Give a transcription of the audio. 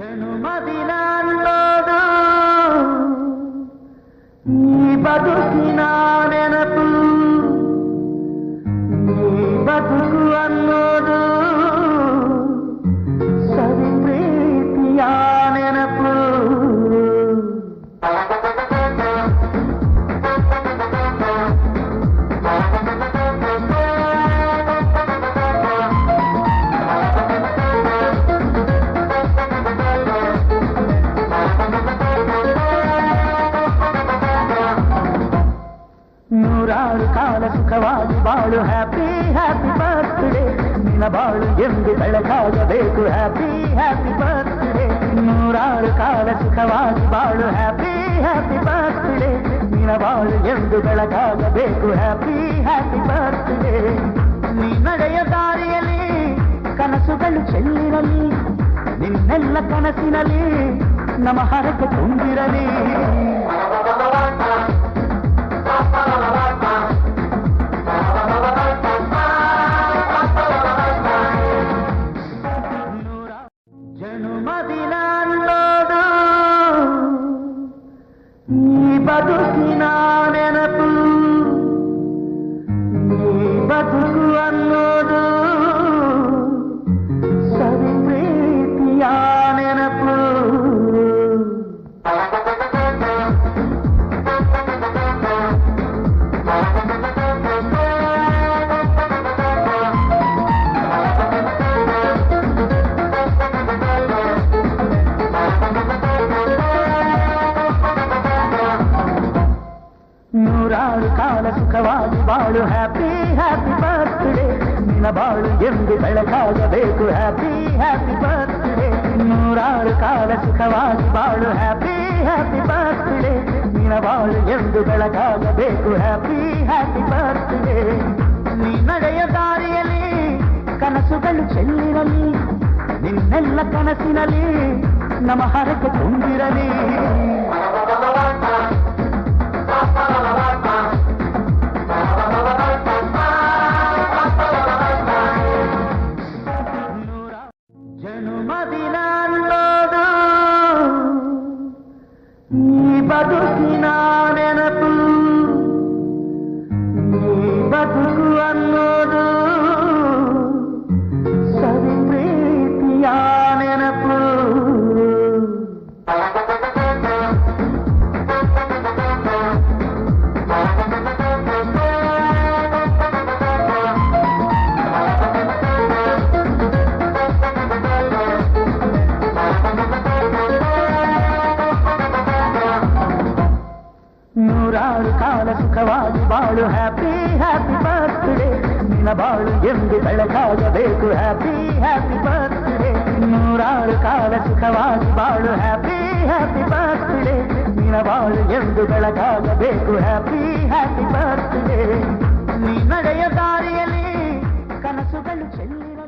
ಜನುಮದಿನ ಅನ್ನೋದು ಈ ಬದುಕಿನ ನೆನಪು, ಈ ಬದುಕು ಅನ್ನೋದು ಸವಿ ಪ್ರೀತಿಯ ನೆನಪು. ನೂರಾರು ಕಾಲ ಸುಖವಾಗಿ ಬಾಳು, ಹ್ಯಾಪಿ ಹ್ಯಾಪಿ ಬರ್ತ್ಡೇ, ನಿನ್ನ ಬಾಳು ಎಂದು ಬೆಳಕಾಗಬೇಕು, ಹ್ಯಾಪಿ ಹ್ಯಾಪಿ ಬರ್ತ್ಡೇ. ನೂರಾರು ಕಾಲ ಸುಖವಾಗಿ ಬಾಳು, ಹ್ಯಾಪಿ ಹ್ಯಾಪಿ ಬರ್ತ್ಡೇ, ನಿನ್ನ ಬಾಳು ಎಂದು ಬೆಳಕಾಗಬೇಕು, ಹ್ಯಾಪಿ ಹ್ಯಾಪಿ ಬರ್ತ್ಡೇ. ನೀ ನಡೆಯ ದಾರಿಯಲ್ಲಿ ಕನಸುಗಳು ಚೆಲ್ಲಿರಲಿ, ನಿನ್ನೆಲ್ಲ ಕನಸಿನಲ್ಲಿ ನಮ್ಮ ಹರಕೆ ತುಂಬಿರಲಿ. ಜನುಮದಿನ ಅನ್ನೋದು ಈ ಬದುಕಿನ ನೆನಪು, ಈ ಬದುಕು ಅನ್ನೋದು ಸವಿ ಪ್ರೀತಿಯ ನೆನಪು. ನೂರಾರು ಕಾಲ ಸುಖವಾಗಿ ಬಾಳು, ಹ್ಯಾಪಿ ಹ್ಯಾಪಿ ಬರ್ತ್ಡೇ, ನಿನ್ನ ಬಾಳು ಎಂದು ಬೆಳಕಾಗಬೇಕು, ಹ್ಯಾಪಿ ಹ್ಯಾಪಿ ಬರ್ತ್ಡೇ. ನೂರಾರು ಕಾಲ ಸುಖವಾಗಿ ಬಾಳು, ಹ್ಯಾಪಿ ಹ್ಯಾಪಿ ಬರ್ತ್ಡೇ, ನಿನ್ನ ಬಾಳು ಎಂದು ಬೆಳಕಾಗಬೇಕು, ಹ್ಯಾಪಿ ಹ್ಯಾಪಿ ಬರ್ತ್ಡೇ. ನೀ ನಡೆಯ ದಾರಿಯಲ್ಲಿ ಕನಸುಗಳು ಚೆಲ್ಲಿರಲಿ, ನಿನ್ನೆಲ್ಲ ಕನಸಿನಲ್ಲಿ ನಮ್ಮ ಹರಕೆ ತುಂಬಿರಲಿ. ಜನುಮದಿನ ಅನ್ನೋದು ಈ ಬದುಕಿನ ನೆನಪು, ಈ ಬದುಕು ಅನ್ನೋದು ಸವಿ ಪ್ರೀತಿಯ ನೆನಪು. ನೂರಾರು ಕಾಲ ಸುಖವಾಗಿ ಬಾಳು, ಹ್ಯಾಪಿ ಹ್ಯಾಪಿ ಬರ್ತ್ಡೇ, ನಿನ್ನ ಬಾಳು ಎಂದು ಬೆಳಕಾಗಬೇಕು, ಹ್ಯಾಪಿ ಹ್ಯಾಪಿ ಬರ್ತ್ಡೇ. ನೂರಾರು ಕಾಲ ಸುಖವಾಗಿ ಬಾಳು, ಹ್ಯಾಪಿ ಹ್ಯಾಪಿ ಬರ್ತ್ಡೇ, ನಿನ್ನ ಬಾಳು ಎಂದು ಬೆಳಕಾಗಬೇಕು, ಹ್ಯಾಪಿ ಹ್ಯಾಪಿ ಬರ್ತ್ಡೇ. ನೀ ನಡೆಯ ದಾರಿಯಲ್ಲಿ ಕನಸುಗಳು ಚೆಲ್ಲಿರ